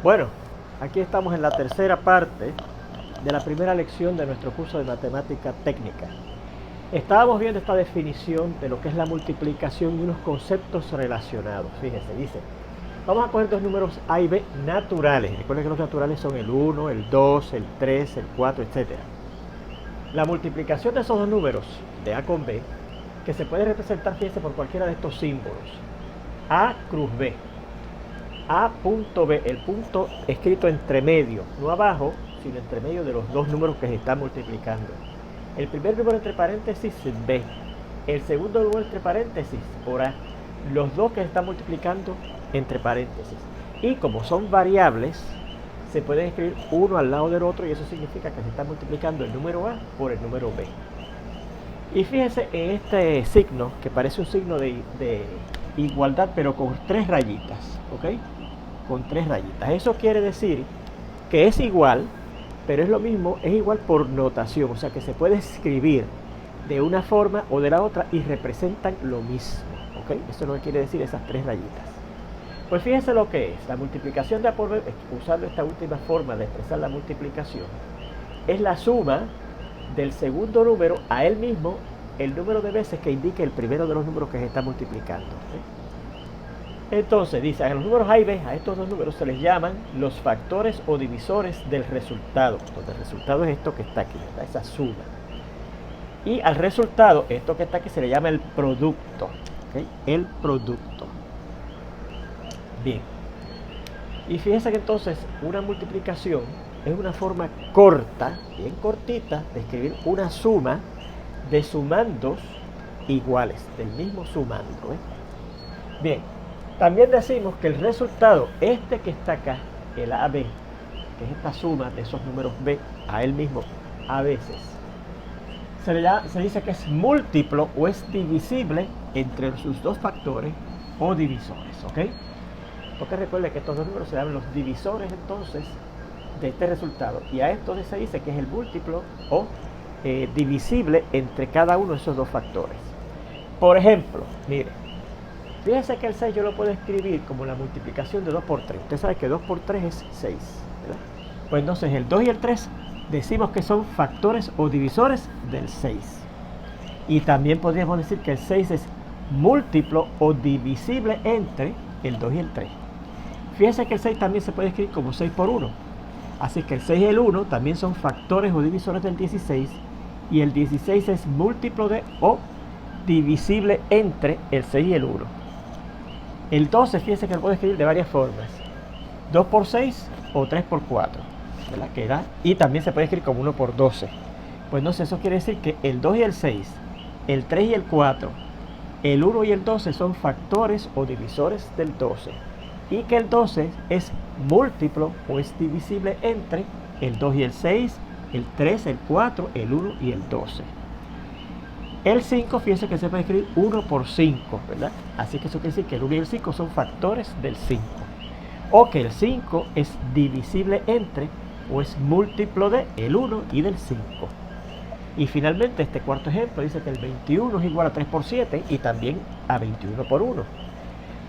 Bueno, aquí estamos en la tercera parte de la primera lección de nuestro curso de matemática técnica. Estábamos viendo esta definición de lo que es la multiplicación y unos conceptos relacionados. Fíjense, dice, vamos a coger dos números A y B naturales. Recuerden que los naturales son el 1, el 2, el 3, el 4, etc. La multiplicación de esos dos números, de A con B, que se puede representar, fíjense, por cualquiera de estos símbolos. A cruz B. A punto B, el punto escrito entre medio, no abajo, sino entre medio de los dos números que se están multiplicando. El primer número entre paréntesis B, el segundo número entre paréntesis por A, los dos que se están multiplicando entre paréntesis. Y como son variables, se pueden escribir uno al lado del otro y eso significa que se está multiplicando el número A por el número B. Y fíjense en este signo, que parece un signo de igualdad, pero con tres rayitas, ¿ok? Con tres rayitas. Eso quiere decir que es igual, pero es lo mismo, es igual por notación, o sea que se puede escribir de una forma o de la otra y representan lo mismo, ¿ok? Eso es lo que quiere decir esas tres rayitas. Pues fíjense lo que es, la multiplicación de A por B, usando esta última forma de expresar la multiplicación, es la suma del segundo número a él mismo, el número de veces que indique el primero de los números que se está multiplicando, ¿eh? Entonces, dice, a los números A y B, a estos dos números se les llaman los factores o divisores del resultado. Donde el resultado es esto que está aquí, ¿verdad? Esa suma. Y al resultado, esto que está aquí, se le llama el producto. ¿Okay? El producto. Bien. Y fíjense que entonces una multiplicación es una forma corta, bien cortita, de escribir una suma de sumandos iguales, del mismo sumando, ¿eh? Bien. También decimos que el resultado, este que está acá, el AB, que es esta suma de esos números B a él mismo a veces, se dice que es múltiplo o es divisible entre sus dos factores o divisores, ¿ok? Porque recuerden que estos dos números se llaman los divisores entonces de este resultado. Y a esto se dice que es el múltiplo o divisible entre cada uno de esos dos factores. Por ejemplo, miren. Fíjense que el 6 yo lo puedo escribir como la multiplicación de 2 por 3. Usted sabe que 2 por 3 es 6, ¿verdad? Pues entonces el 2 y el 3 decimos que son factores o divisores del 6. Y también podríamos decir que el 6 es múltiplo o divisible entre el 2 y el 3. Fíjense que el 6 también se puede escribir como 6 por 1. Así que el 6 y el 1 también son factores o divisores del 16. Y el 16 es múltiplo de o divisible entre el 6 y el 1. El 12, fíjense que lo puedo escribir de varias formas. 2 por 6 o 3 por 4, ¿verdad? Que da, y también se puede escribir como 1 por 12. Pues entonces eso quiere decir que el 2 y el 6, el 3 y el 4, el 1 y el 12 son factores o divisores del 12. Y que el 12 es múltiplo o es divisible entre el 2 y el 6, el 3, el 4, el 1 y el 12. El 5, fíjense que se puede escribir 1 por 5, ¿verdad? Así que eso quiere decir que el 1 y el 5 son factores del 5. O que el 5 es divisible entre o es múltiplo de el 1 y del 5. Y finalmente este cuarto ejemplo dice que el 21 es igual a 3 por 7 y también a 21 por 1.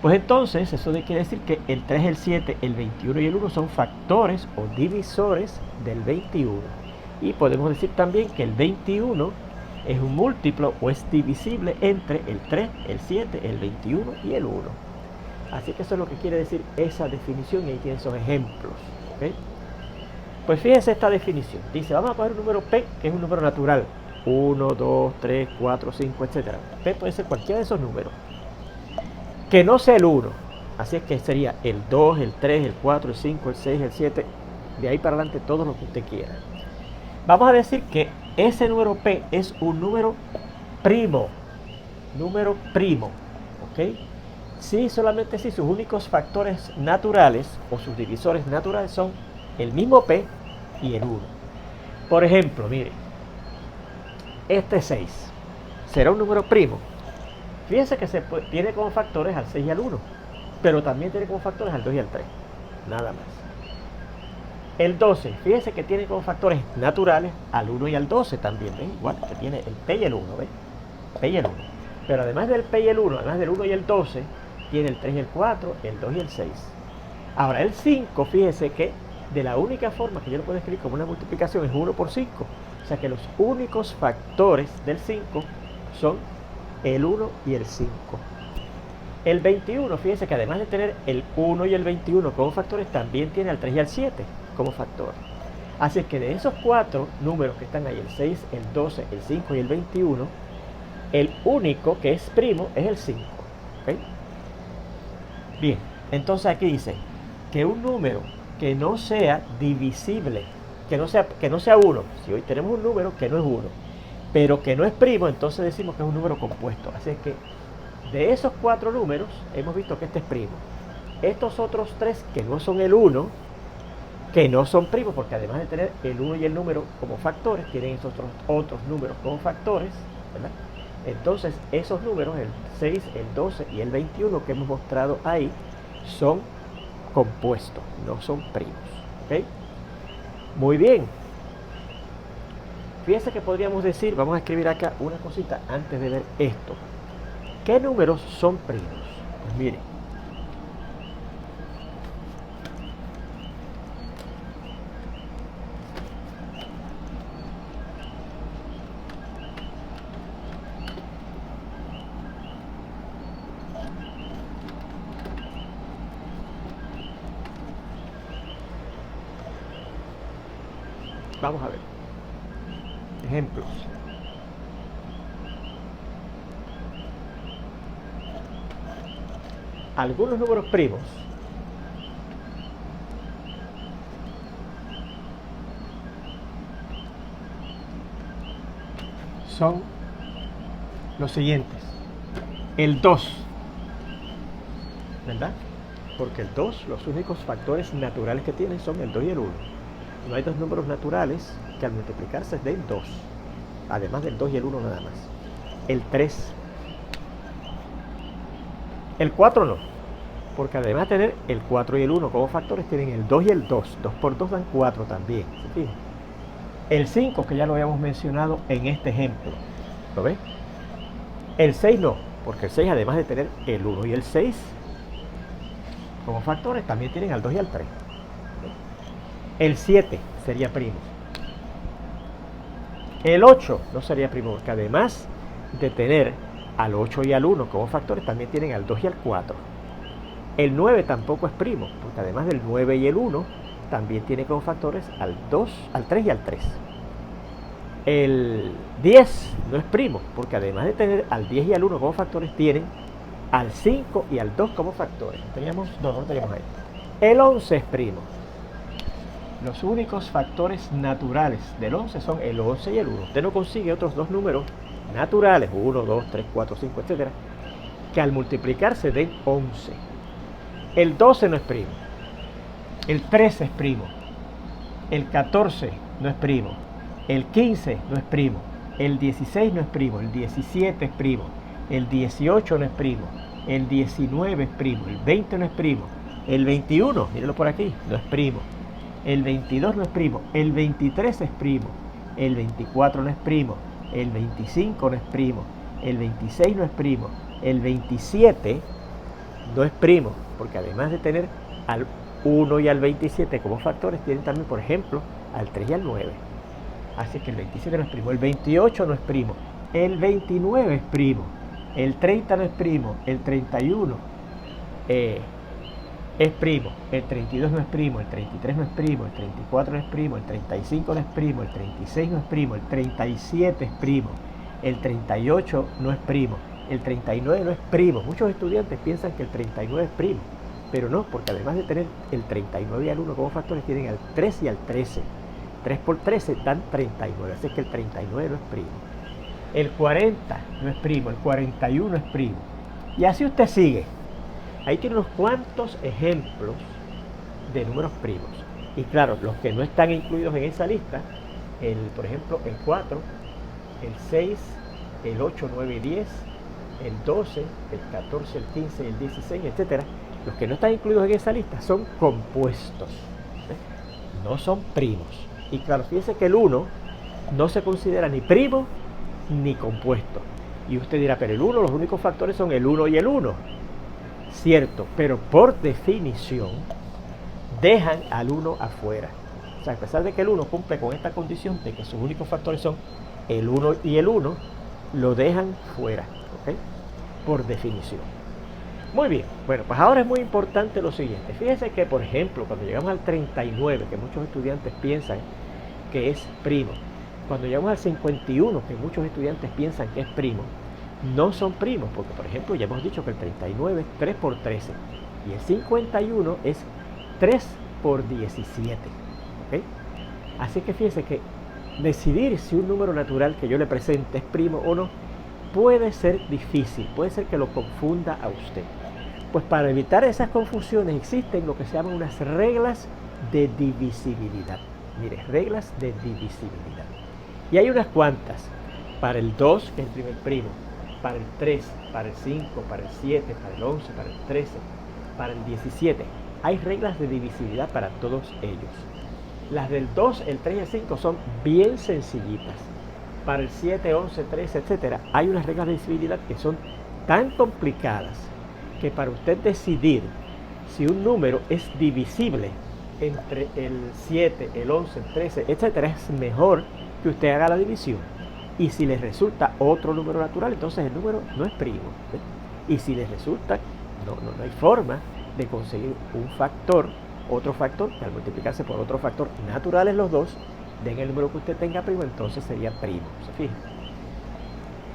Pues entonces eso quiere decir que el 3, el 7, el 21 y el 1 son factores o divisores del 21. Y podemos decir también que el 21 es un múltiplo o es divisible entre el 3, el 7, el 21 y el 1. Así que eso es lo que quiere decir esa definición y ahí tienen esos ejemplos, ¿okay? Pues fíjense esta definición. Dice, vamos a poner un número P, que es un número natural. 1, 2, 3, 4, 5, etc. P puede ser cualquiera de esos números. Que no sea el 1. Así es que sería el 2, el 3, el 4, el 5, el 6, el 7. De ahí para adelante todo lo que usted quiera. Vamos a decir que ese número P es un número primo. Número primo. ¿Ok? Sí, solamente si sus únicos factores naturales o sus divisores naturales son el mismo P y el 1. Por ejemplo, miren. Este 6 será un número primo. Fíjense que tiene como factores al 6 y al 1. Pero también tiene como factores al 2 y al 3. Nada más. El 12, fíjense que tiene como factores naturales al 1 y al 12 también, ¿ven? Igual que tiene el P y el 1, ¿ven? P y el 1. Pero además del P y el 1, además del 1 y el 12, tiene el 3 y el 4, el 2 y el 6. Ahora el 5, fíjese que de la única forma que yo lo puedo escribir como una multiplicación es 1 por 5. O sea que los únicos factores del 5 son el 1 y el 5. El 21, fíjense que además de tener el 1 y el 21 como factores, también tiene al 3 y al 7 como factores. Así que de esos 4 números que están ahí, el 6, el 12, el 5 y el 21, el único que es primo es el 5. ¿Okay? Bien, entonces aquí dice que un número que no sea divisible, que no sea 1, si hoy tenemos un número que no es 1, pero que no es primo, entonces decimos que es un número compuesto. Así que de esos 4 números hemos visto que este es primo. Estos otros 3 que no son el 1, que no son primos, porque además de tener el 1 y el número como factores, tienen esos otros números como factores, ¿verdad? Entonces esos números, el 6, el 12 y el 21 que hemos mostrado ahí, son compuestos, no son primos. ¿Okay? Muy bien. Fíjense que podríamos decir, vamos a escribir acá una cosita antes de ver esto. ¿Qué números son primos? Pues miren. Vamos a ver. Ejemplos. Algunos números primos son los siguientes. El 2, ¿verdad? Porque el 2, los únicos factores naturales que tienen son el 2 y el 1. No hay dos números naturales que al multiplicarse den 2, además del 2 y el 1 nada más. El 3. El 4 no, porque además de tener el 4 y el 1 como factores, tienen el 2 y el 2. 2 por 2 dan 4 también. ¿Se fijan? El 5, que ya lo habíamos mencionado en este ejemplo. ¿Lo ven? El 6 no, porque el 6 además de tener el 1 y el 6 como factores, también tienen al 2 y al 3. El 7 sería primo. El 8 no sería primo, porque además de tener al 8 y al 1 como factores, también tienen al 2 y al 4. El 9 tampoco es primo, porque además del 9 y el 1, también tiene como factores al 2, al 3 y al 3. El 10 no es primo, porque además de tener al 10 y al 1 como factores, tienen al 5 y al 2 como factores. No teníamos ahí. El 11 es primo. Los únicos factores naturales del 11 son el 11 y el 1. Usted no consigue otros dos números naturales, 1, 2, 3, 4, 5, etc., que al multiplicarse den 11. El 12 no es primo. El 13 es primo. El 14 no es primo. El 15 no es primo. El 16 no es primo. El 17 es primo. El 18 no es primo. El 19 es primo. El 20 no es primo. El 21, mírenlo por aquí, no es primo. El 22 no es primo. El 23 es primo. El 24 no es primo. El 25 no es primo. El 26 no es primo. El 27 no es primo, porque además de tener al 1 y al 27 como factores, tienen también, por ejemplo, al 3 y al 9. Así que el 27 no es primo. El 28 no es primo. El 29 es primo. El 30 no es primo. El 31 es primo. El 32 no es primo. El 33 no es primo. El 34 no es primo. El 35 no es primo. El 36 no es primo. El 37 es primo. El 38 no es primo. El 39 no es primo. Muchos estudiantes piensan que el 39 es primo, pero no, porque además de tener el 39 y al 1 como factores, tienen al 3 y al 13. 3 por 13 dan 39, así que el 39 no es primo. El 40 no es primo, el 41 es primo. Y así usted sigue. Ahí tiene unos cuantos ejemplos de números primos. Y claro, los que no están incluidos en esa lista, por ejemplo, el 4, el 6, el 8, 9 y 10, el 12, el 14, el 15, el 16, etc. Los que no están incluidos en esa lista son compuestos, no son primos. Y claro, fíjense que el 1 no se considera ni primo ni compuesto. Y usted dirá, pero el 1, los únicos factores son el 1 y el 1. Cierto, pero por definición, dejan al 1 afuera. O sea, a pesar de que el 1 cumple con esta condición de que sus únicos factores son el 1 y el 1, lo dejan fuera, ¿ok? Por definición. Muy bien, bueno, pues ahora es muy importante lo siguiente. Fíjense que, por ejemplo, cuando llegamos al 39, que muchos estudiantes piensan que es primo, cuando llegamos al 51, que muchos estudiantes piensan que es primo, no son primos, porque, por ejemplo, ya hemos dicho que el 39 es 3 por 13 y el 51 es 3 por 17, ¿ok? Así que fíjense que decidir si un número natural que yo le presente es primo o no puede ser difícil, puede ser que lo confunda a usted. Pues para evitar esas confusiones existen lo que se llaman unas reglas de divisibilidad. Mire, reglas de divisibilidad. Y hay unas cuantas. Para el 2, que es el primer primo, para el 3, para el 5, para el 7, para el 11, para el 13, para el 17. Hay reglas de divisibilidad para todos ellos. Las del 2, el 3 y el 5 son bien sencillitas. Para el 7, 11, 13, etc. hay unas reglas de divisibilidad que son tan complicadas que para usted decidir si un número es divisible entre el 7, el 11, el 13, etc., es mejor que usted haga la división. Y si les resulta otro número natural, entonces el número no es primo, ¿ve? Y si les resulta, no hay forma de conseguir un factor, otro factor, que al multiplicarse por otro factor naturales los dos, den el número que usted tenga primo, entonces sería primo. ¿Se fijan?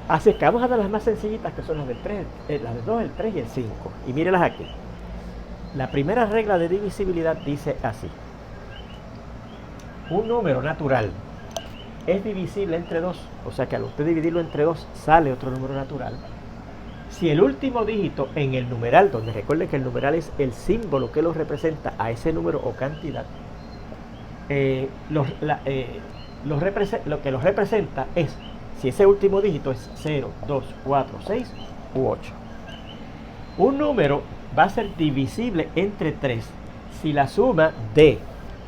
Así que vamos a dar las más sencillitas, que son las del 3, las del 2, el 3 y el 5. Y mírenlas aquí. La primera regla de divisibilidad dice así: un número natural es divisible entre 2, o sea que al usted dividirlo entre 2 sale otro número natural, si el último dígito en el numeral, donde recuerden que el numeral es el símbolo que lo representa a ese número o cantidad, lo que los representa es si ese último dígito es 0, 2, 4, 6 u 8. Un número va a ser divisible entre 3 si la suma de,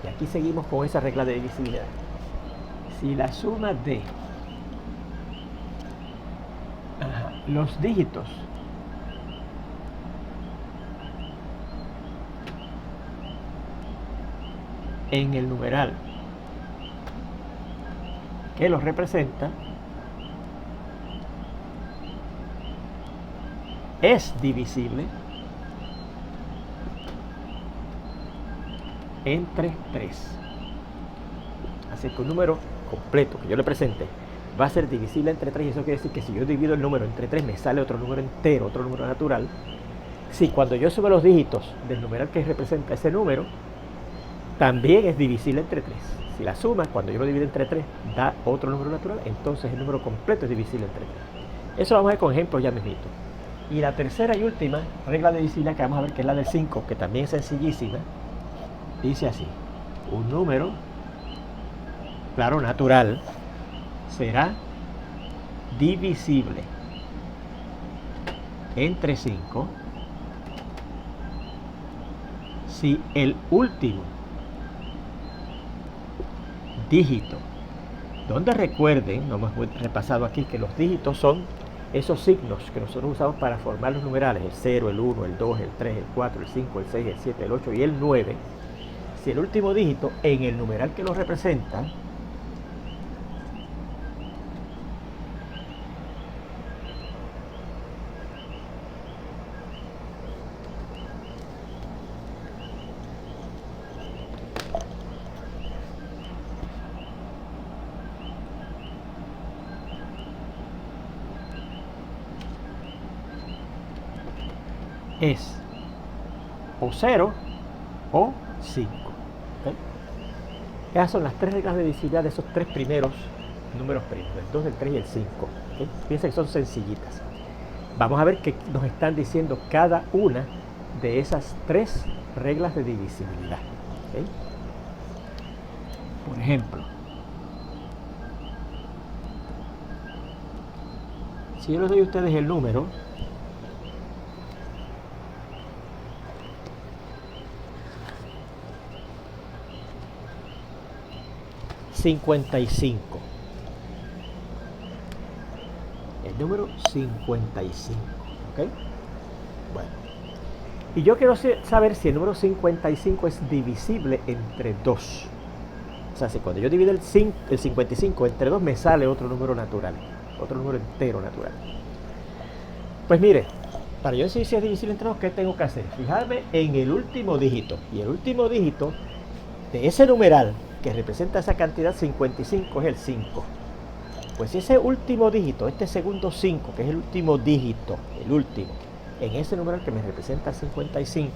y aquí seguimos con esa regla de divisibilidad, si la suma de los dígitos en el numeral que los representa es divisible entre 3. Así que un número completo que yo le presente va a ser divisible entre 3, y eso quiere decir que si yo divido el número entre 3 me sale otro número entero, otro número natural. Si cuando yo sumo los dígitos del numeral que representa ese número, también es divisible entre 3. Si la suma, cuando yo lo divido entre 3, da otro número natural, entonces el número completo es divisible entre 3. Eso lo vamos a ver con ejemplos ya mismito. Y la tercera y última regla de divisibilidad que vamos a ver, que es la del 5, que también es sencillísima, dice así: un número, claro, natural, será divisible entre 5 si el último dígito, donde recuerden, no hemos repasado aquí que los dígitos son esos signos que nosotros usamos para formar los numerales, el 0, el 1, el 2, el 3, el 4, el 5, el 6, el 7, el 8 y el 9, si el último dígito en el numeral que lo representa es o 0 o 5. ¿Okay? Esas son las tres reglas de divisibilidad de esos tres primeros números primos, el 2, el 3 y el 5. ¿Okay? Fíjense que son sencillitas. Vamos a ver qué nos están diciendo cada una de esas tres reglas de divisibilidad. ¿Okay? Por ejemplo, si yo les doy a ustedes el número 55. El número 55. ¿Ok? Bueno, Y yo quiero saber si el número 55 es divisible entre 2. O sea, si cuando yo divido el 55 entre 2 me sale otro número natural, otro número entero natural. Pues mire, para yo decir si es divisible entre 2, ¿qué tengo que hacer? Fijarme en el último dígito. Y el último dígito de ese numeral que representa esa cantidad 55 es el 5. Pues si ese último dígito, este segundo 5, que es el último dígito, el último, en ese numeral que me representa 55,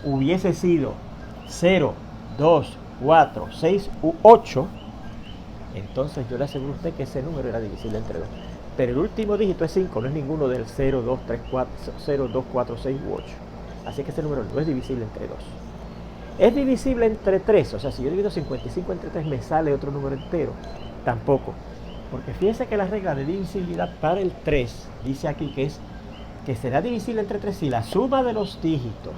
hubiese sido 0, 2, 4, 6 u 8, entonces yo le aseguro a usted que ese número era divisible entre 2. Pero el último dígito es 5, no es ninguno del 0, 2, 3, 4, 0, 2, 4, 6 u 8. Así que ese número no es divisible entre 2. ¿Es divisible entre 3? O sea, si yo divido 55 entre 3, ¿me sale otro número entero? Tampoco. Porque fíjense que la regla de divisibilidad para el 3 dice aquí que será divisible entre 3 si la suma de los dígitos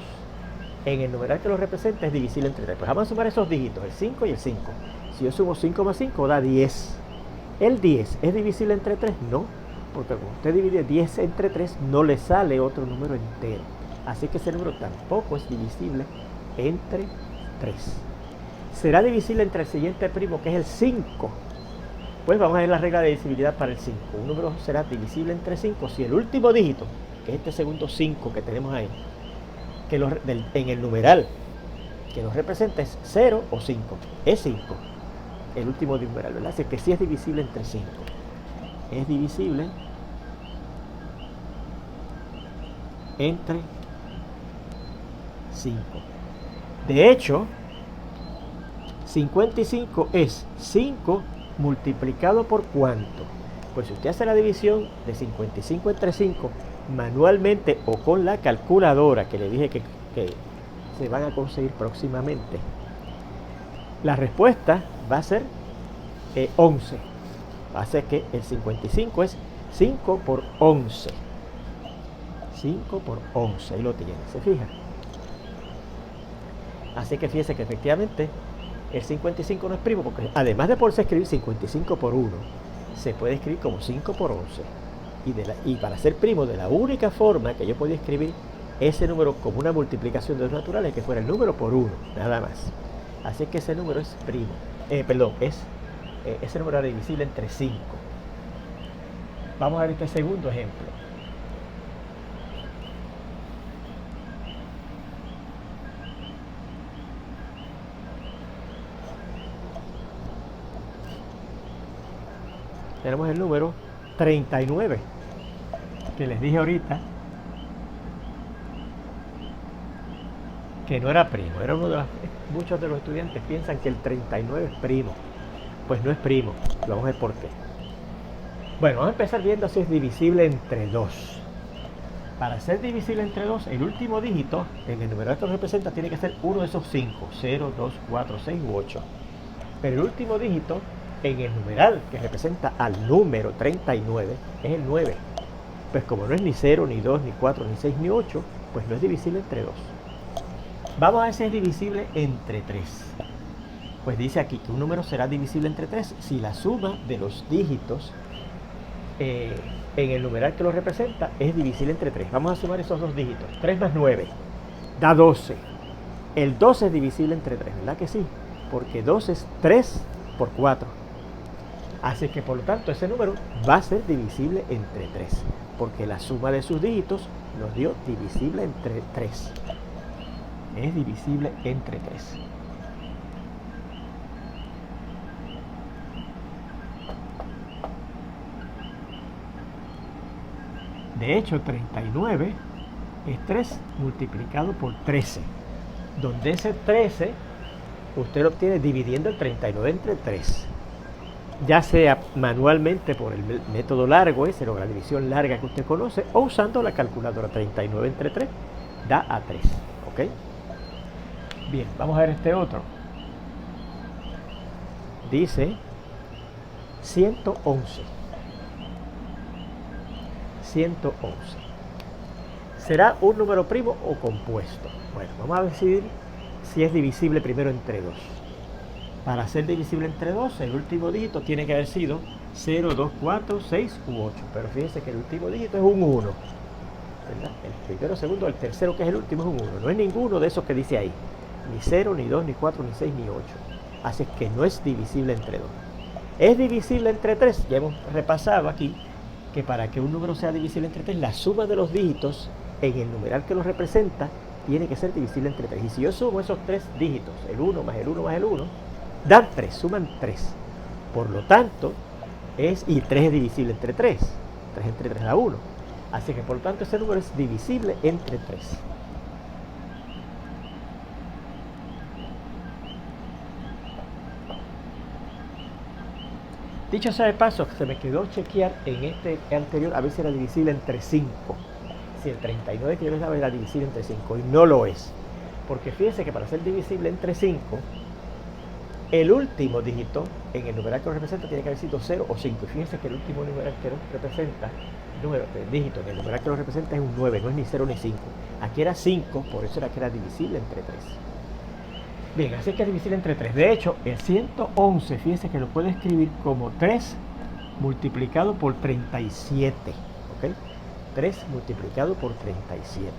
en el numeral que lo representa es divisible entre 3. Pues vamos a sumar esos dígitos, el 5 y el 5. Si yo sumo 5 más 5 da 10. ¿El 10 es divisible entre 3? No, porque cuando usted divide 10 entre 3 no le sale otro número entero. Así que ese número tampoco es divisible entre 3. ¿Será divisible entre el siguiente primo, que es el 5? Pues vamos a ver la regla de divisibilidad para el 5. Un número será divisible entre 5 si el último dígito, que es este segundo 5 que tenemos ahí, que en el numeral que nos representa es 0 o 5. Es 5, el último numeral, ¿verdad? Así que sí es divisible entre 5. Es divisible entre 5. De hecho, 55 es 5 multiplicado por ¿cuánto? Pues si usted hace la división de 55 entre 5 manualmente o con la calculadora que le dije que se van a conseguir próximamente, la respuesta va a ser 11. Hace que el 55 es 5 por 11. 5 por 11, ahí lo tiene, ¿se fija? Así que fíjese que efectivamente el 55 no es primo, porque además de poderse escribir 55 por 1, se puede escribir como 5 por 11. Y para ser primo, de la única forma que yo podía escribir ese número como una multiplicación de dos naturales, que fuera el número por 1, nada más. Así que ese número es primo. Ese número era divisible entre 5. Vamos a ver este segundo ejemplo. Tenemos el número 39, que les dije ahorita que no era primo. Era uno de muchos de los estudiantes piensan que el 39 es primo. Pues no es primo. Vamos a ver por qué. Bueno, vamos a empezar viendo si es divisible entre 2. Para ser divisible entre 2, el último dígito en el numeral que lo representa tiene que ser uno de esos 5, 0, 2, 4, 6 u 8. Pero el último dígito en el numeral que representa al número 39 es el 9. Pues como no es ni 0, ni 2, ni 4, ni 6, ni 8, pues no es divisible entre 2. Vamos a ver si es divisible entre 3. Pues dice aquí que un número será divisible entre 3 si la suma de los dígitos en el numeral que lo representa es divisible entre 3. Vamos a sumar esos dos dígitos. 3 más 9 da 12. El 12 es divisible entre 3, ¿verdad que sí? Porque 2 es 3 por 4. Así que por lo tanto ese número va a ser divisible entre 3, porque la suma de sus dígitos nos dio divisible entre 3. Es divisible entre 3. De hecho, 39 es 3 multiplicado por 13, donde ese 13 usted lo obtiene dividiendo el 39 entre 3. Ya sea manualmente por el método largo ese, o la división larga que usted conoce, o usando la calculadora. 39 entre 3 da a 3. ¿Ok? Bien, vamos a ver este otro. Dice 111. 111. ¿Será un número primo o compuesto? Bueno, vamos a decidir si es divisible primero entre 2. Para ser divisible entre 2, el último dígito tiene que haber sido 0, 2, 4, 6 u 8. Pero fíjense que el último dígito es un 1, ¿verdad? primero, segundo, el tercero, que es el último, es un 1. No es ninguno de esos que dice ahí. Ni 0, ni 2, ni 4, ni 6, ni 8. Así es que no es divisible entre 2. ¿Es divisible entre 3? Ya hemos repasado aquí que para que un número sea divisible entre 3, la suma de los dígitos en el numeral que lo representa tiene que ser divisible entre 3. Y si yo sumo esos 3 dígitos, el 1 más el 1 más el 1, dan 3, suman 3. Por lo tanto, y 3 es divisible entre 3. 3 entre 3 da 1. Así que por lo tanto ese número es divisible entre 3. Dicho sea de paso, se me quedó chequear en este anterior a ver si era divisible entre 5. Si el 39 que yo les daba era divisible entre 5, y no lo es. Porque fíjense que para ser divisible entre 5, el último dígito en el numeral que lo representa tiene que haber sido 0 o 5. Y fíjense que el último numeral que lo representa, el dígito en el numeral que lo representa es un 9, no es ni 0 ni 5. Aquí era 5, por eso era que era divisible entre 3. Bien, así que es divisible entre 3. De hecho, el 111, fíjense que lo puedo escribir como 3 multiplicado por 37. ¿Ok? 3 multiplicado por 37.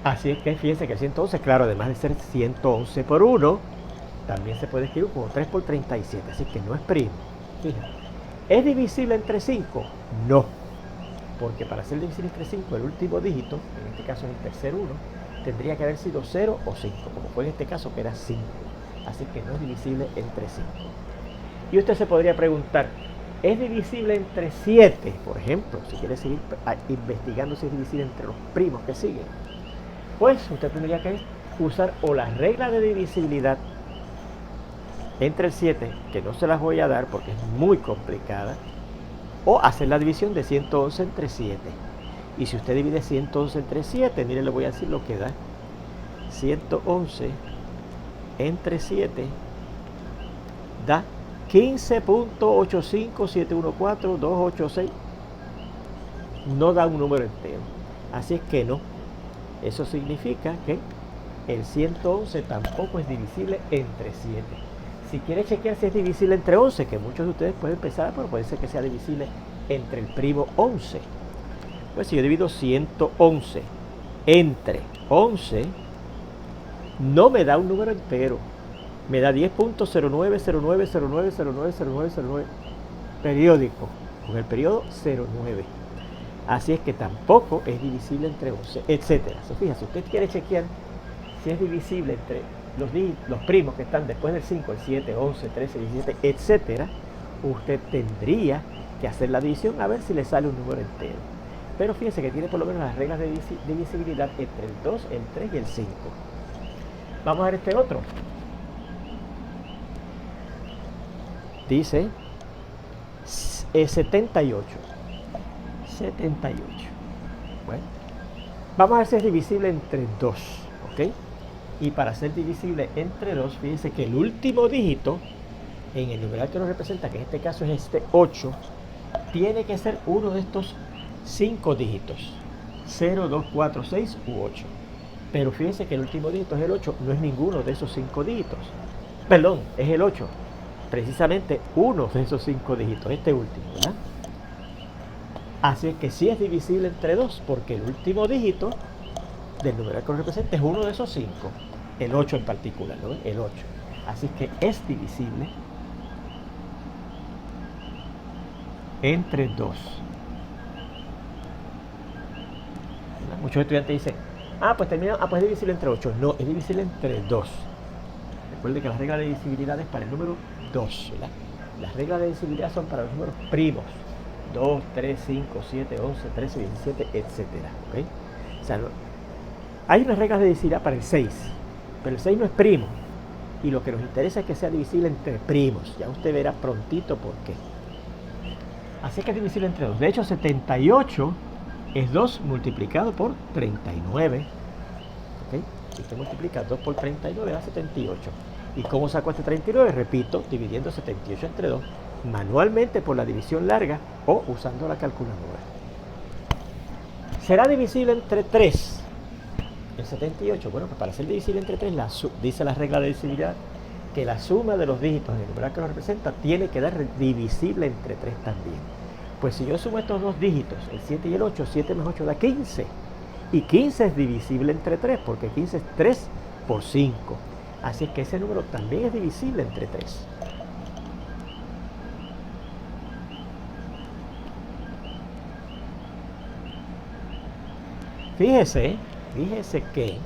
Así es que fíjense que el 111, claro, además de ser 111 por 1, también se puede escribir como 3 por 37. Así que no es primo. Fíjense. ¿Es divisible entre 5? No. Porque para ser divisible entre 5, el último dígito, en este caso es el tercer 1, tendría que haber sido 0 o 5, como fue en este caso que era 5. Así que no es divisible entre 5. Y usted se podría preguntar, ¿es divisible entre 7? Por ejemplo, si quiere seguir investigando si es divisible entre los primos que siguen. Pues usted tendría que usar o la regla de divisibilidad entre el 7, que no se las voy a dar porque es muy complicada, o hacer la división de 111 entre 7. Y si usted divide 111 entre 7, mire, le voy a decir lo que da. 111 entre 7 da 15.85714,286. No da un número entero. Así es que no. Eso significa que el 111 tampoco es divisible entre 7. Si quiere chequear si es divisible entre 11, que muchos de ustedes pueden pensar, pero puede ser que sea divisible entre el primo 11. Pues si yo divido 111 entre 11, no me da un número entero. Me da 10.090909090909 periódico, con el periodo 09. Así es que tampoco es divisible entre 11, etc. Fíjate, si usted quiere chequear si es divisible entre los primos que están después del 5, el 7, 11, 13, 17, etc., usted tendría que hacer la división a ver si le sale un número entero. Pero fíjense que tiene por lo menos las reglas de divisibilidad entre el 2, el 3 y el 5. Vamos a ver este otro. Dice 78. 78. Bueno, vamos a ver si es divisible entre 2. ¿Ok? Y para ser divisible entre 2, fíjense que el último dígito en el numeral que nos representa, que en este caso es este 8, tiene que ser uno de estos 5 dígitos, 0, 2, 4, 6 u 8. Pero fíjense que el último dígito es el 8, no es ninguno de esos 5 dígitos. Perdón, es el 8, precisamente uno de esos 5 dígitos, este último, ¿verdad? Así es que sí es divisible entre 2, porque el último dígito del numeral que nos representa es uno de esos 5, el 8 en particular, ¿no? El 8. Así que es divisible entre 2. Muchos estudiantes dicen, pues es divisible entre 8. No, es divisible entre 2. Recuerden que las reglas de divisibilidad es para el número 2, ¿verdad? Las reglas de divisibilidad son para los números primos. 2, 3, 5, 7, 11, 13, 17, etc. ¿Okay? O sea, hay unas reglas de divisibilidad para el 6, pero el 6 no es primo. Y lo que nos interesa es que sea divisible entre primos. Ya usted verá prontito por qué. Así que es divisible entre 2. De hecho, 78 es 2 multiplicado por 39. ¿Ok? Si usted multiplica 2 por 39 da 78. ¿Y cómo saco este 39? Repito, dividiendo 78 entre 2, manualmente por la división larga o usando la calculadora. ¿Será divisible entre 3? El 78. Bueno, pues para ser divisible entre 3, dice la regla de divisibilidad que la suma de los dígitos en el numeral que lo representa tiene que dar divisible entre 3 también. Pues si yo sumo estos dos dígitos, el 7 y el 8, 7 más 8 da 15. Y 15 es divisible entre 3, porque 15 es 3 por 5. Así es que ese número también es divisible entre 3. Fíjese que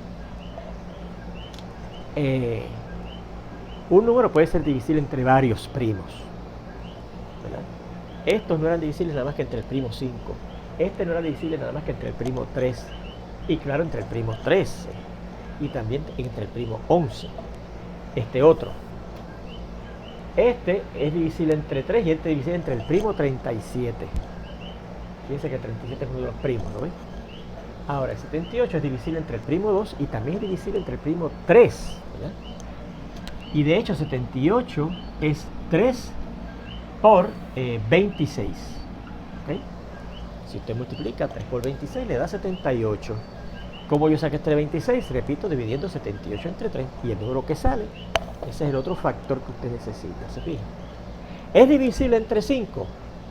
un número puede ser divisible entre varios primos, ¿verdad? Estos no eran divisibles nada más que entre el primo 5. Este no era divisible nada más que entre el primo 3. Y claro, entre el primo 13. Y también entre el primo 11. Este otro. Este es divisible entre 3 y este es divisible entre el primo 37. Fíjense que 37 es uno de los primos, ¿no ven? Ahora, el 78 es divisible entre el primo 2 y también es divisible entre el primo 3, ¿verdad? Y de hecho 78 es 3 por 26. ¿Okay? Si usted multiplica 3 por 26 le da 78. ¿Cómo yo saqué este de 26? Repito, dividiendo 78 entre 3. Y el número que sale, ese es el otro factor que usted necesita. ¿Se fija? ¿Es divisible entre 5?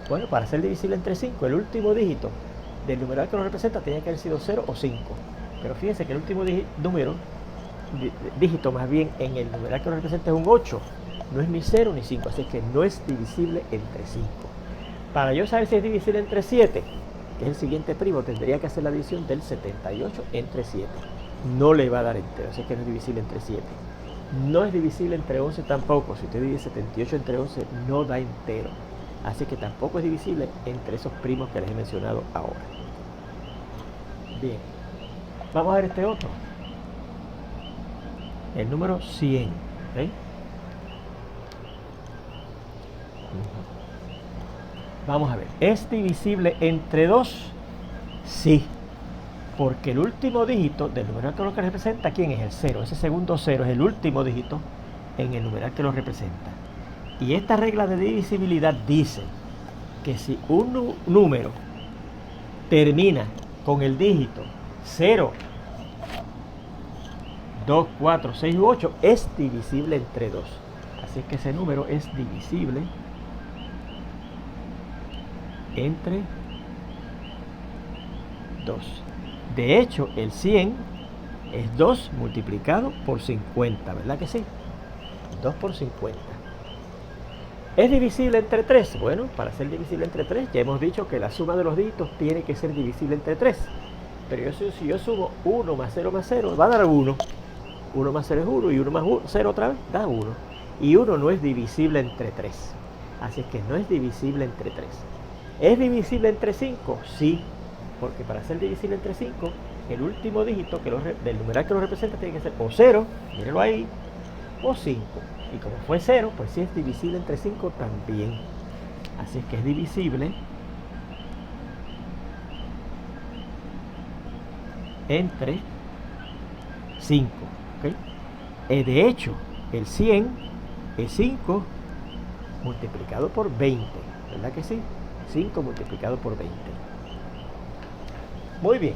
Bueno, para ser divisible entre 5, el último dígito del numeral que lo representa tenía que haber sido 0 o 5. Pero fíjense que el último dígito más bien en el numeral que lo representa es un 8. No es ni 0 ni 5, así que no es divisible entre 5. Para yo saber si es divisible entre 7, que es el siguiente primo, tendría que hacer la división del 78 entre 7. No le va a dar entero, así que no es divisible entre 7. No es divisible entre 11 tampoco. Si usted divide 78 entre 11, no da entero. Así que tampoco es divisible entre esos primos que les he mencionado ahora. Bien, vamos a ver este otro. El número 100. ¿Okay? Vamos a ver, ¿es divisible entre 2? Sí, porque el último dígito del numeral que lo representa, ¿quién es? El 0. Ese segundo 0 es el último dígito en el numeral que lo representa. Y esta regla de divisibilidad dice que si un número termina con el dígito 0, 2, 4, 6 u 8, es divisible entre 2. Así es que ese número es divisible entre 2. De hecho, el 100 es 2 multiplicado por 50, ¿verdad que sí? 2 por 50. ¿Es divisible entre 3? Bueno, para ser divisible entre 3 ya hemos dicho que la suma de los dígitos tiene que ser divisible entre 3. Pero si yo sumo 1 más 0 más 0, va a dar 1. 1 más 0 es 1 y 1 más 0 otra vez da 1. Y 1 no es divisible entre 3. Así es que no es divisible entre 3. ¿Es divisible entre 5? Sí, porque para ser divisible entre 5, el último dígito del numeral que lo representa tiene que ser o 0, mírenlo ahí, o 5. Y como fue 0, pues sí es divisible entre 5 también. Así es que es divisible entre 5. ¿Okay? De hecho, el 100 es 5 multiplicado por 20. ¿Verdad que sí? 5 multiplicado por 20. Muy bien.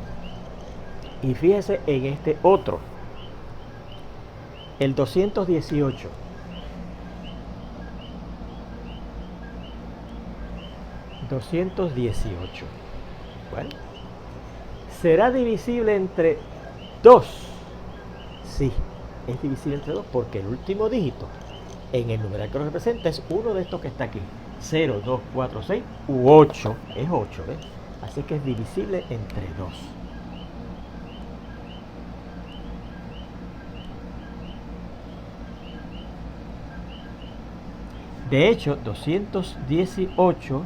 Y fíjese en este otro. El 218. Bueno. ¿Será divisible entre 2? Sí, es divisible entre 2 porque el último dígito en el numeral que lo representa es uno de estos que está aquí. 0, 2, 4, 6 u 8. Es 8, ¿ves? Así que es divisible entre 2. De hecho, 218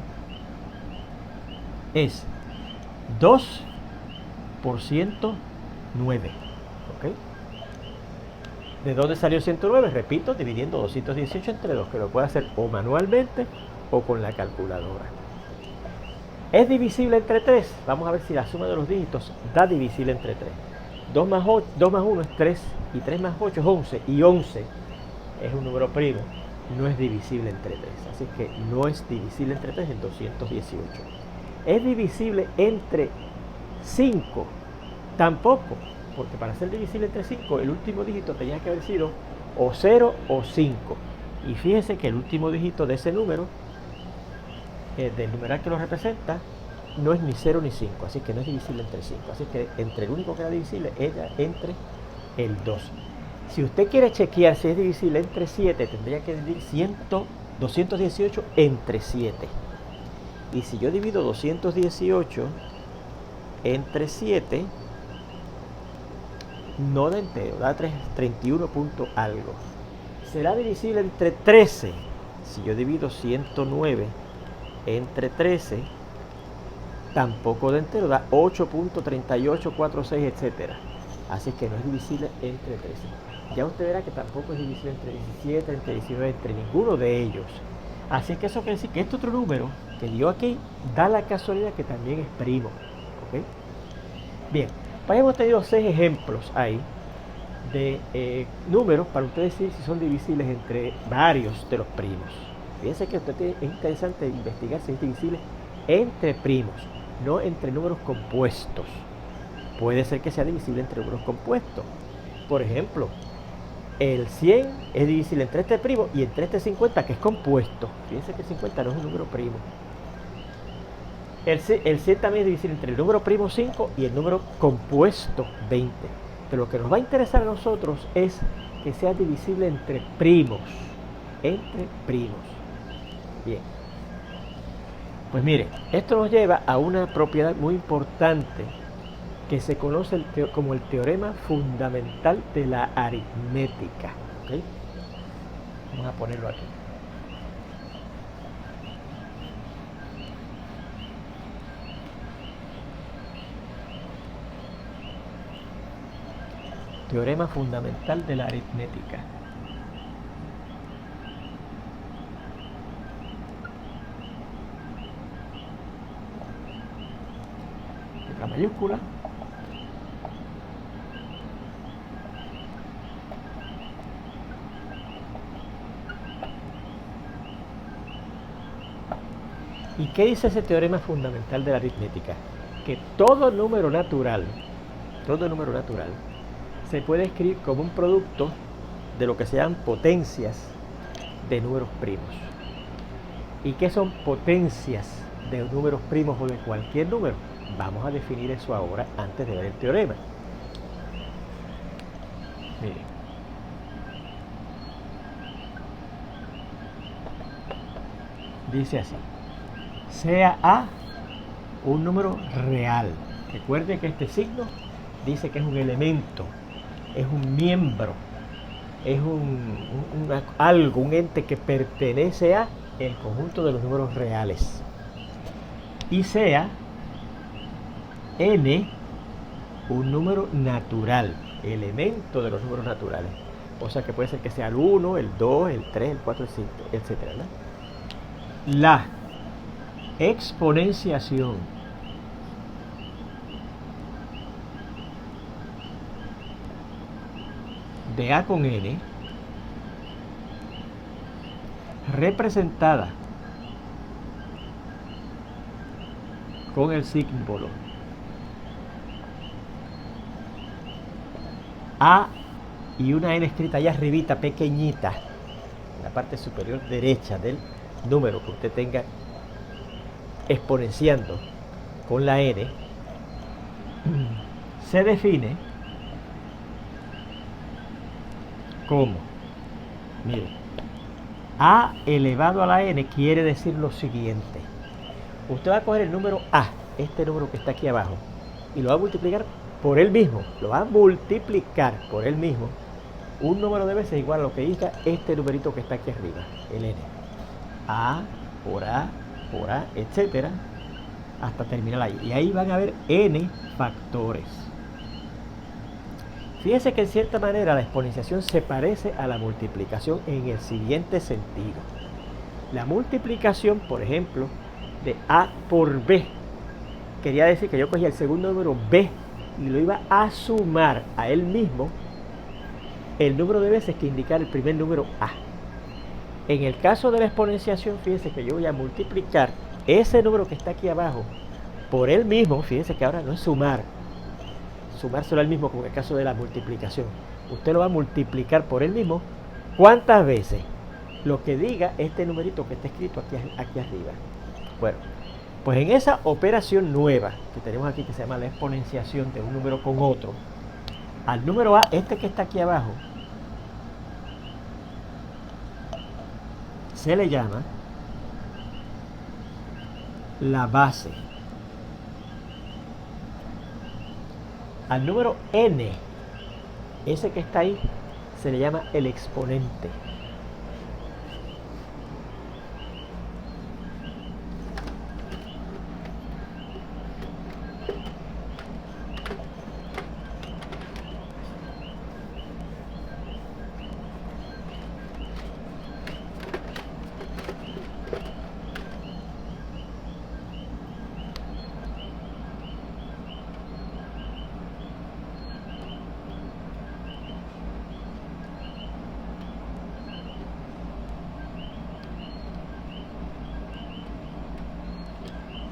es 2 por 109. ¿Ok? ¿De dónde salió 109? Repito, dividiendo 218 entre 2, que lo puede hacer o manualmente o con la calculadora. ¿Es divisible entre 3? Vamos a ver si la suma de los dígitos da divisible entre 3. 2 más 1 es 3 y 3 más 8 es 11 y 11 es un número primo. No es divisible entre 3, así que no es divisible entre 3 en 218. ¿Es divisible entre 5? Tampoco, porque para ser divisible entre 5 el último dígito tenía que haber sido o 0 o 5. Y fíjense que el último dígito de ese número del numeral que lo representa no es ni 0 ni 5, así que no es divisible entre 5. Así que entre el único que era divisible era entre el 2. Si usted quiere chequear si es divisible entre 7, tendría que dividir 218 entre 7. Y si yo divido 218 entre 7, no da entero, da 31 punto algo. Será divisible entre 13. Si yo divido 109 entre 13, tampoco da entero, da 8.3846, etcétera. Así que no es divisible entre 13. Ya usted verá que tampoco es divisible entre 17, entre 19, entre ninguno de ellos. Así que eso quiere decir que este otro número que dio aquí da la casualidad que también es primo. ¿Ok? Bien, pues hemos tenido 6 ejemplos ahí de números para usted decir si son divisibles entre varios de los primos. Fíjense que es interesante investigar si es divisible entre primos, no entre números compuestos. Puede ser que sea divisible entre números compuestos. Por ejemplo, el 100 es divisible entre este primo y entre este 50, que es compuesto. Fíjense que el 50 no es un número primo. El 100 también es divisible entre el número primo 5 y el número compuesto 20. Pero lo que nos va a interesar a nosotros es que sea divisible entre primos. Entre primos. Bien. Pues mire, esto nos lleva a una propiedad muy importante que se conoce como el teorema fundamental de la aritmética. ¿Okay? Vamos a ponerlo aquí. Teorema fundamental de la aritmética. Letra mayúscula. ¿Y qué dice ese teorema fundamental de la aritmética? Que todo número natural se puede escribir como un producto de lo que se llaman potencias de números primos. ¿Y qué son potencias de números primos o de cualquier número? Vamos a definir eso ahora antes de ver el teorema. Miren. Dice así: sea A un número real. Recuerde que este signo dice que es un elemento, es un miembro, es un ente que pertenece a el conjunto de los números reales. Y sea n un número natural, elemento de los números naturales. O sea que puede ser que sea el 1, el 2, el 3, el 4, el 5, etc. ¿no? La exponenciación de A con n representada con el símbolo A y una n escrita allá arribita pequeñita en la parte superior derecha del número que usted tenga exponenciando con la n, se define como, mire, A elevado a la n quiere decir lo siguiente: usted va a coger el número A, este número que está aquí abajo, y lo va a multiplicar por él mismo, un número de veces igual a lo que diga este numerito que está aquí arriba, el n. A por A por A, etcétera, hasta terminar ahí. Y ahí van a haber n factores. Fíjense que en cierta manera la exponenciación se parece a la multiplicación en el siguiente sentido. La multiplicación, por ejemplo, de A por B, quería decir que yo cogía el segundo número B y lo iba a sumar a él mismo el número de veces que indicara el primer número A. En el caso de la exponenciación, fíjense que yo voy a multiplicar ese número que está aquí abajo por él mismo. Fíjense que ahora no es sumárselo al mismo como en el caso de la multiplicación. Usted lo va a multiplicar por él mismo. ¿Cuántas veces? Lo que diga este numerito que está escrito aquí arriba. Bueno, pues en esa operación nueva que tenemos aquí, que se llama la exponenciación de un número con otro, al número A, este que está aquí abajo, se le llama la base. Al número n, ese que está ahí, se le llama el exponente.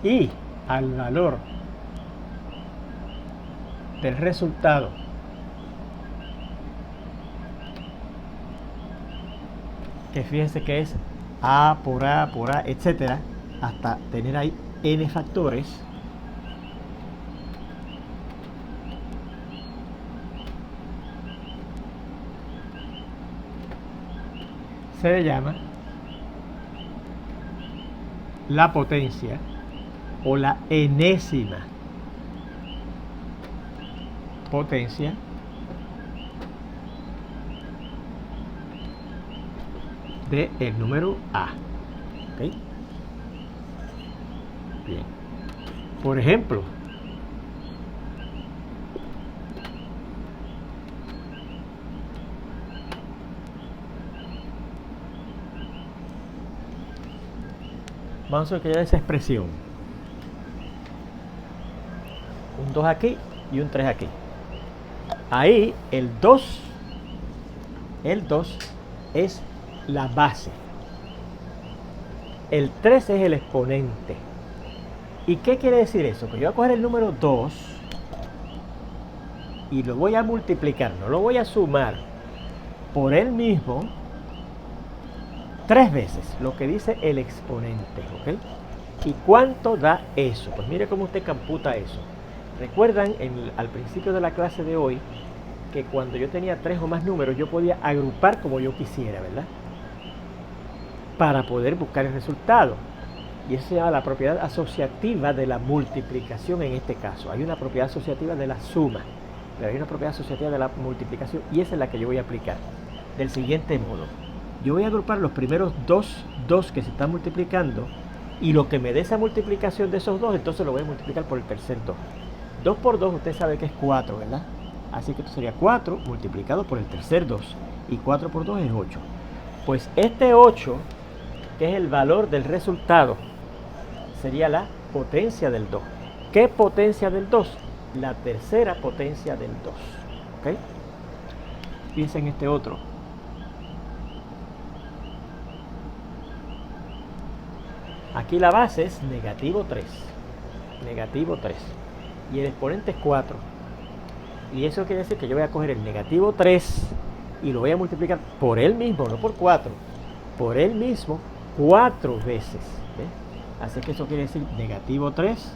Y al valor del resultado que fíjense que es A, etcétera, hasta tener ahí n factores, se le llama la potencia o la enésima potencia del número A. ¿Okay? Bien. Por ejemplo, vamos a crear esa expresión. Un 2 aquí y un 3 aquí. Ahí el 2 es la base. El 3 es el exponente. ¿Y qué quiere decir eso? Que yo voy a coger el número 2 y lo voy a multiplicar, no lo voy a sumar por él mismo 3 veces, lo que dice el exponente, ¿ok? ¿Y cuánto da eso? Pues mire cómo usted computa eso. Recuerdan al principio de la clase de hoy que cuando yo tenía 3 o más números yo podía agrupar como yo quisiera, ¿verdad? Para poder buscar el resultado. Y eso se llama la propiedad asociativa de la multiplicación en este caso. Hay una propiedad asociativa de la suma, pero hay una propiedad asociativa de la multiplicación y esa es la que yo voy a aplicar. Del siguiente modo. Yo voy a agrupar los primeros dos que se están multiplicando y lo que me dé esa multiplicación de esos dos, entonces lo voy a multiplicar por el tercer 2. 2 por 2 usted sabe que es 4, ¿verdad? Así que esto sería 4 multiplicado por el tercer 2 y 4 por 2 es 8. Pues este 8, que es el valor del resultado, sería la potencia del 2. ¿Qué potencia del 2? La tercera potencia del 2. ¿Ok? Piensen en este otro. Aquí la base es negativo 3. Negativo 3. Y el exponente es 4. Y eso quiere decir que yo voy a coger el negativo 3 y lo voy a multiplicar por él mismo, no por 4. Por él mismo 4 veces. ¿Ve? Así que eso quiere decir negativo 3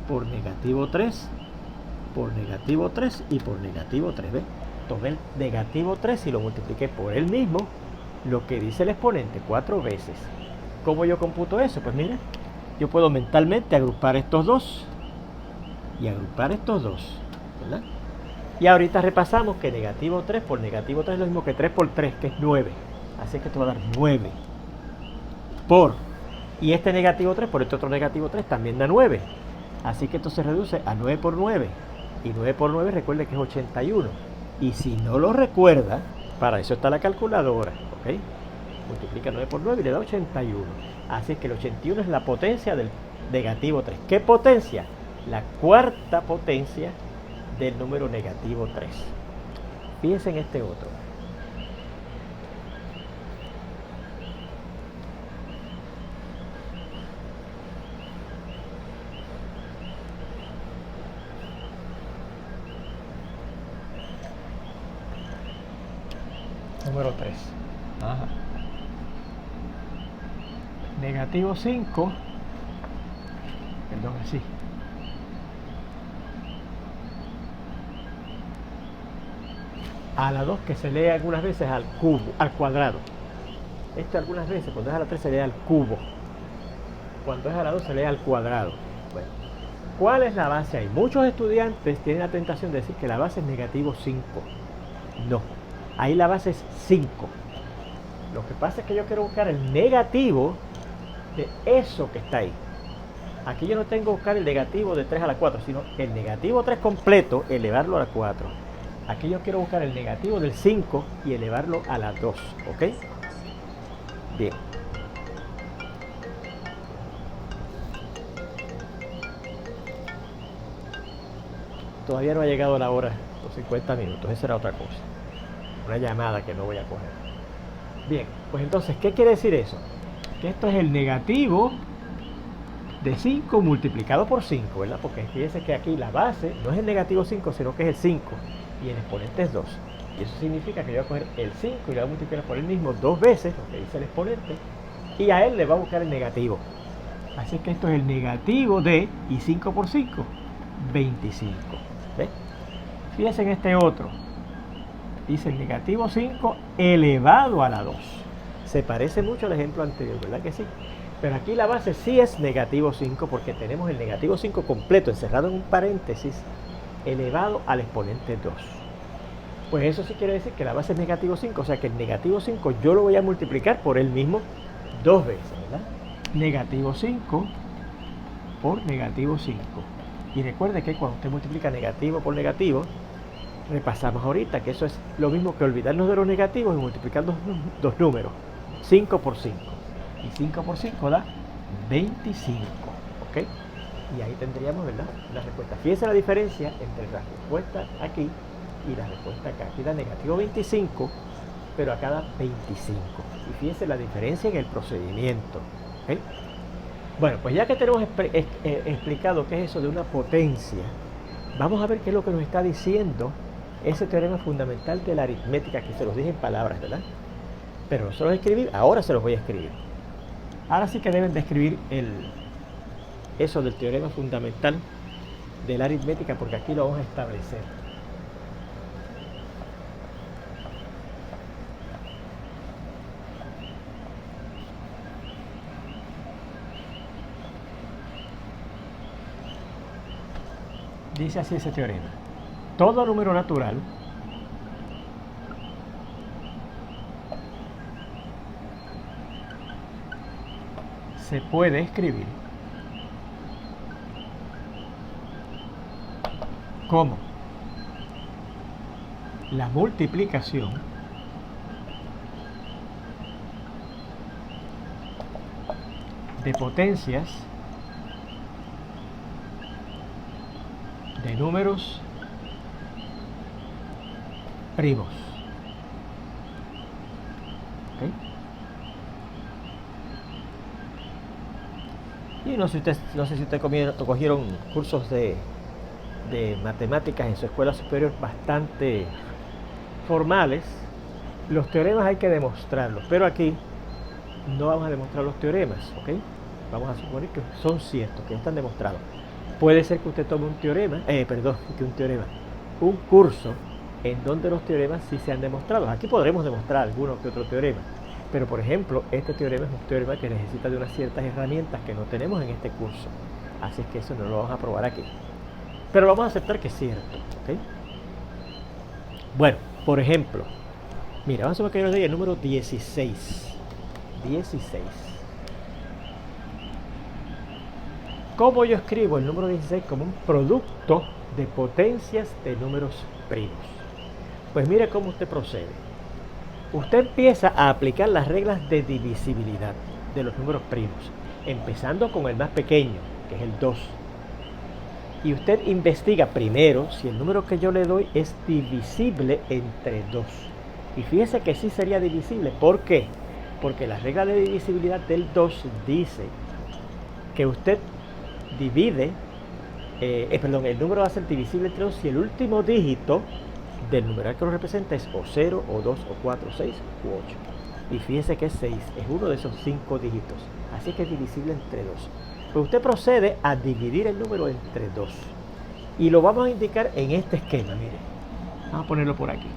por negativo 3 por negativo 3 y por negativo 3. ¿Ve? Tomé el negativo 3 y lo multipliqué por él mismo, lo que dice el exponente, 4 veces. ¿Cómo yo computo eso? Pues mira, yo puedo mentalmente agrupar estos dos y agrupar estos dos, ¿verdad? Y ahorita repasamos que negativo 3 por negativo 3 es lo mismo que 3 por 3, que es 9. Así que esto va a dar 9 por, y este negativo 3 por este otro negativo 3 también da 9. Así que esto se reduce a 9 por 9. Y 9 por 9 recuerde que es 81. Y si no lo recuerda, para eso está la calculadora, ¿ok? Multiplica 9 por 9 y le da 81. Así que el 81 es la potencia del negativo 3. ¿Qué potencia? La cuarta potencia del número negativo 3. Fíjense en este otro. Número 3. Ajá. Negativo 5 perdón, así. A la 2 que se lee algunas veces al cubo, al cuadrado. Esto algunas veces, cuando es a la 3 se lee al cubo. Cuando es a la 2 se lee al cuadrado. Bueno, ¿cuál es la base ahí? Muchos estudiantes tienen la tentación de decir que la base es negativo 5. No, ahí la base es 5. Lo que pasa es que yo quiero buscar el negativo de eso que está ahí. Aquí yo no tengo que buscar el negativo de 3 a la 4, sino el negativo 3 completo, elevarlo a la 4. Aquí yo quiero buscar el negativo del 5 y elevarlo a la 2, ¿ok? Bien. Todavía no ha llegado la hora, los 50 minutos, esa era otra cosa. Una llamada que no voy a coger. Bien, pues entonces, ¿qué quiere decir eso? Que esto es el negativo de 5 multiplicado por 5, ¿verdad? Porque fíjense que aquí la base no es el negativo 5, sino que es el 5 y el exponente es 2. Y eso significa que yo voy a coger el 5 y lo voy a multiplicar por el mismo 2 veces, lo que dice el exponente, y a él le va a buscar el negativo. Así que esto es el negativo de, y 5 por 5, 25. ¿Ves? Fíjense en este otro. Dice el negativo 5 elevado a la 2. Se parece mucho al ejemplo anterior, ¿verdad que sí? Pero aquí la base sí es negativo 5 porque tenemos el negativo 5 completo encerrado en un paréntesis elevado al exponente 2. Pues eso sí quiere decir que la base es negativo 5, o sea que el negativo 5 yo lo voy a multiplicar por él mismo 2 veces, ¿verdad? Negativo 5 por negativo 5. Y recuerde que cuando usted multiplica negativo por negativo, repasamos ahorita que eso es lo mismo que olvidarnos de los negativos y multiplicar dos números. 5 por 5. Y 5 por 5 da 25. ¿Ok? Y ahí tendríamos, ¿verdad?, la respuesta. Fíjense la diferencia entre la respuesta aquí y la respuesta acá. Aquí da negativo 25, pero acá da 25. Y fíjense la diferencia en el procedimiento. ¿Ok? Bueno, pues ya que tenemos explicado qué es eso de una potencia, vamos a ver qué es lo que nos está diciendo ese teorema fundamental de la aritmética, que se los dije en palabras, ¿verdad? Pero no se los escribí, ahora se los voy a escribir. Ahora sí que deben de escribir eso del teorema fundamental de la aritmética, porque aquí lo vamos a establecer. Dice así ese teorema: todo número natural se puede escribir como la multiplicación de potencias de números primos. ¿Okay? Y no sé si ustedes cogieron cursos de matemáticas en su escuela superior bastante formales. Los teoremas hay que demostrarlos, pero aquí no vamos a demostrar los teoremas, ¿ok? Vamos a suponer que son ciertos, que ya están demostrados. Puede ser que usted tome un curso en donde los teoremas sí sean demostrados. Aquí podremos demostrar alguno que otro teorema, pero por ejemplo, este teorema es un teorema que necesita de unas ciertas herramientas que no tenemos en este curso, así es que eso no lo vamos a probar aquí, pero vamos a aceptar que es cierto, ¿ok? Bueno, por ejemplo, mira, vamos a ver que yo les doy el número 16. ¿Cómo yo escribo el número 16 como un producto de potencias de números primos? Pues mire cómo usted procede. Usted empieza a aplicar las reglas de divisibilidad de los números primos, empezando con el más pequeño, que es el 2. Y usted investiga primero si el número que yo le doy es divisible entre 2. Y fíjese que sí sería divisible. ¿Por qué? Porque la regla de divisibilidad del 2 dice que usted divide, el número va a ser divisible entre 2 si el último dígito del numeral que lo representa es o 0, o 2, o 4, 6 u 8. Y fíjese que es 6, es uno de esos 5 dígitos. Así que es divisible entre 2. Pues usted procede a dividir el número entre 2. Y lo vamos a indicar en este esquema, mire. Vamos a ponerlo por aquí.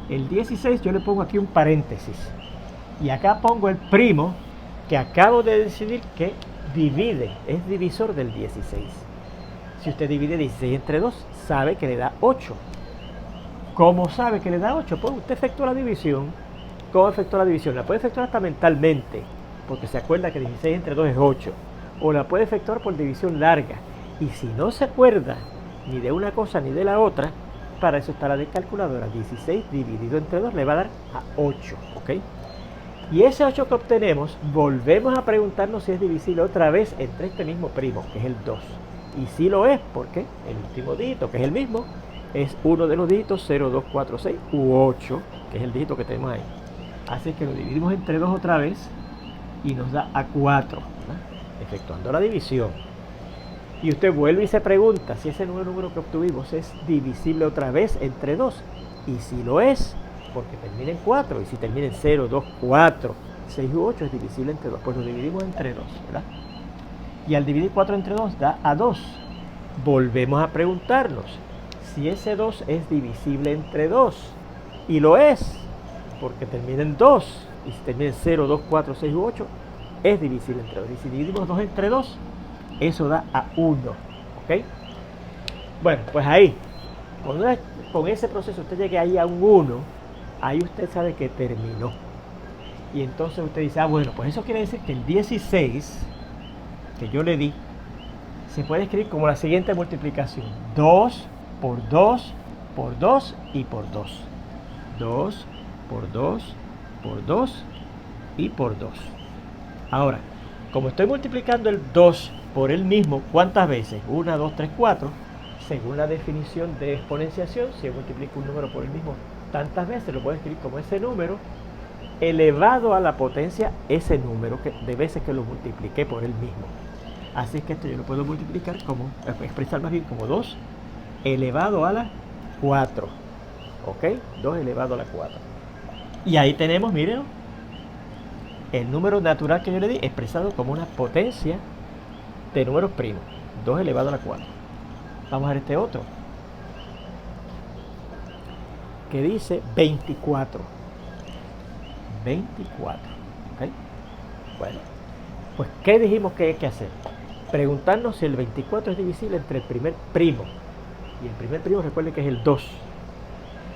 El 16 yo le pongo aquí un paréntesis. Y acá pongo el primo que acabo de decidir que divide, es divisor del 16. Si usted divide 16 entre 2, sabe que le da 8. ¿Cómo sabe que le da 8? Pues usted efectúa la división. ¿Cómo efectúa la división? La puede efectuar hasta mentalmente, porque se acuerda que 16 entre 2 es 8. O la puede efectuar por división larga. Y si no se acuerda ni de una cosa ni de la otra, para eso está la de calculadora. 16 dividido entre 2 le va a dar a 8. ¿Ok? Y ese 8 que obtenemos, volvemos a preguntarnos si es divisible otra vez entre este mismo primo, que es el 2. Y si lo es, porque el último dígito, que es el mismo, es uno de los dígitos 0, 2, 4, 6 u 8, que es el dígito que tenemos ahí. Así que lo dividimos entre 2 otra vez y nos da a 4, ¿verdad? Efectuando la división. Y usted vuelve y se pregunta si ese nuevo número que obtuvimos es divisible otra vez entre 2. Y si lo es, porque termina en 4. Y si termina en 0, 2, 4, 6 u 8 es divisible entre 2. Pues lo dividimos entre 2, ¿verdad? Y al dividir 4 entre 2 da a 2. Volvemos a preguntarnos si ese 2 es divisible entre 2. Y lo es, porque termina en 2. Y si termina en 0, 2, 4, 6 u 8, es divisible entre 2. Y si dividimos 2 entre 2, eso da a 1. ¿Ok? Bueno, pues ahí, con ese proceso usted llegue ahí a un 1, ahí usted sabe que terminó. Y entonces usted dice, bueno, pues eso quiere decir que el 16 que yo le di se puede escribir como la siguiente multiplicación: 2 por 2 por 2 y por 2. 2 por 2 por 2 y por 2. Ahora, como estoy multiplicando el 2 por el mismo, ¿cuántas veces? 1, 2, 3, 4. Según la definición de exponenciación, si yo multiplico un número por el mismo tantas veces, lo puedo escribir como ese número elevado a la potencia ese número de veces que lo multipliqué por el mismo. Así que esto yo lo puedo multiplicar como, expresar más bien como 2 elevado a la 4. ¿Ok? 2 elevado a la 4. Y ahí tenemos, miren, el número natural que yo le di expresado como una potencia de números primos. 2 elevado a la 4. Vamos a ver este otro, que dice 24. 24. ¿Ok? Bueno, pues ¿qué dijimos que hay que hacer? Preguntarnos si el 24 es divisible entre el primer primo. Y el primer primo, recuerden que es el 2.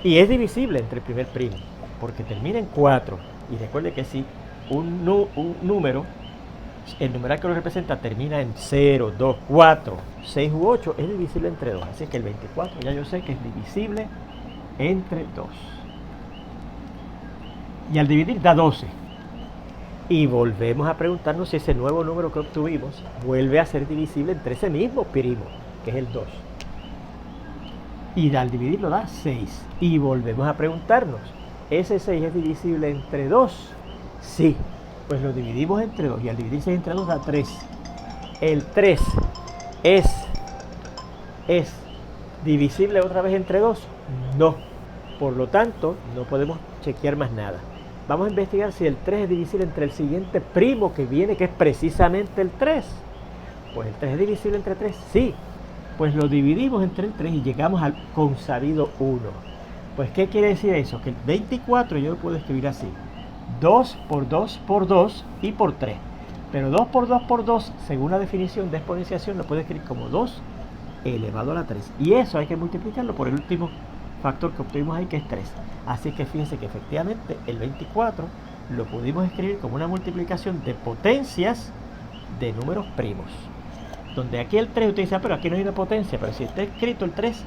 Y es divisible entre el primer primo, porque termina en 4. Y recuerde que si un número, el numeral que lo representa, termina en 0, 2, 4, 6 u 8, es divisible entre 2. Así que el 24 ya yo sé que es divisible entre 2. Y al dividir da 12. Y volvemos a preguntarnos si ese nuevo número que obtuvimos vuelve a ser divisible entre ese mismo primo, que es el 2. Y al dividirlo da 6. Y volvemos a preguntarnos, ¿ese 6 es divisible entre 2? Sí. Pues lo dividimos entre 2. Y al dividir 6 entre 2 da 3. El 3 es divisible otra vez entre 2. No. Por lo tanto, no podemos chequear más nada. Vamos a investigar si el 3 es divisible entre el siguiente primo que viene, que es precisamente el 3. Pues el 3 es divisible entre 3. Sí. Pues lo dividimos entre el 3 y llegamos al consabido 1. Pues ¿qué quiere decir eso? Que el 24 yo lo puedo escribir así: 2 por 2 por 2 y por 3. Pero 2 por 2 por 2, según la definición de exponenciación, lo puedo escribir como 2 elevado a la 3. Y eso hay que multiplicarlo por el último factor que obtuvimos ahí, que es 3. Así que fíjense que efectivamente el 24 lo pudimos escribir como una multiplicación de potencias de números primos. Donde aquí el 3 usted dice, pero aquí no hay una potencia. Pero si está escrito el 3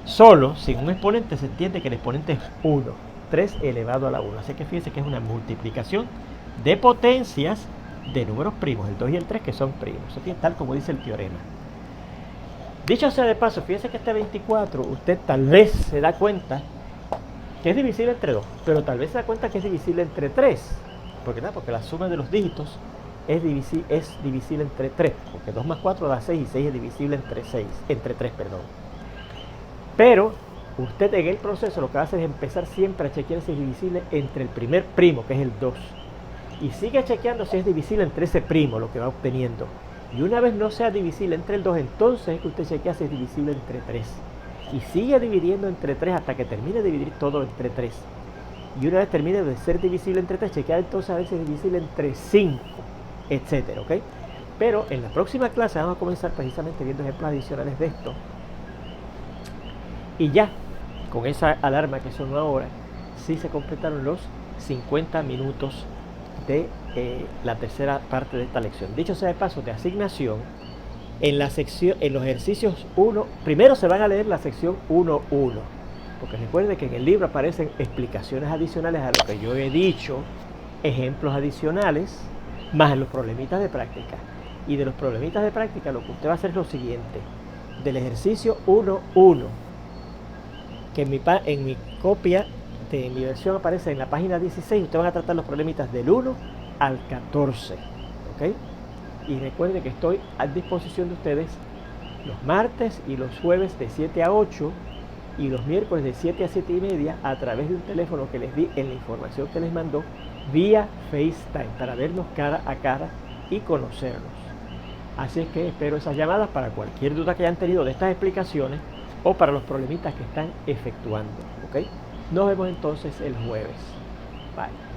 solo, sin un exponente, se entiende que el exponente es 1. 3 elevado a la 1. Así que fíjense que es una multiplicación de potencias de números primos, el 2 y el 3, que son primos. Eso tiene tal como dice el teorema. Dicho sea de paso, fíjense que este 24, usted tal vez se da cuenta que es divisible entre 2, pero tal vez se da cuenta que es divisible entre 3. Porque la suma de los dígitos es divisible entre 3, porque 2 más 4 da 6 y 6 es divisible entre 3. Pero usted en el proceso lo que va a hacer es empezar siempre a chequear si es divisible entre el primer primo, que es el 2. y sigue chequeando si es divisible entre ese primo, lo que va obteniendo. Y una vez no sea divisible entre el 2, entonces es que usted chequea si es divisible entre 3. Y sigue dividiendo entre 3 hasta que termine de dividir todo entre 3. Y una vez termine de ser divisible entre 3, chequea entonces a ver si es divisible entre 5, etcétera, ¿ok? Pero en la próxima clase vamos a comenzar precisamente viendo ejemplos adicionales de esto. Y ya, con esa alarma que sonó ahora, sí se completaron los 50 minutos de la tercera parte de esta lección. Dicho sea de paso, de asignación, en la sección, en los ejercicios 1, primero se van a leer la sección 1.1, porque recuerde que en el libro aparecen explicaciones adicionales a lo que yo he dicho, ejemplos adicionales, más los problemitas de práctica. Y de los problemitas de práctica lo que usted va a hacer es lo siguiente: del ejercicio 1.1, que en mi copia de mi versión aparece en la página 16, ustedes van a tratar los problemitas del 1 al 14, ¿ok? Y recuerden que estoy a disposición de ustedes los martes y los jueves de 7 a 8 y los miércoles de 7 a 7 y media a través de un teléfono que les di en la información que les mandó vía FaceTime para vernos cara a cara y conocernos. Así es que espero esas llamadas para cualquier duda que hayan tenido de estas explicaciones o para los problemitas que están efectuando, ¿ok? Nos vemos entonces el jueves. Bye.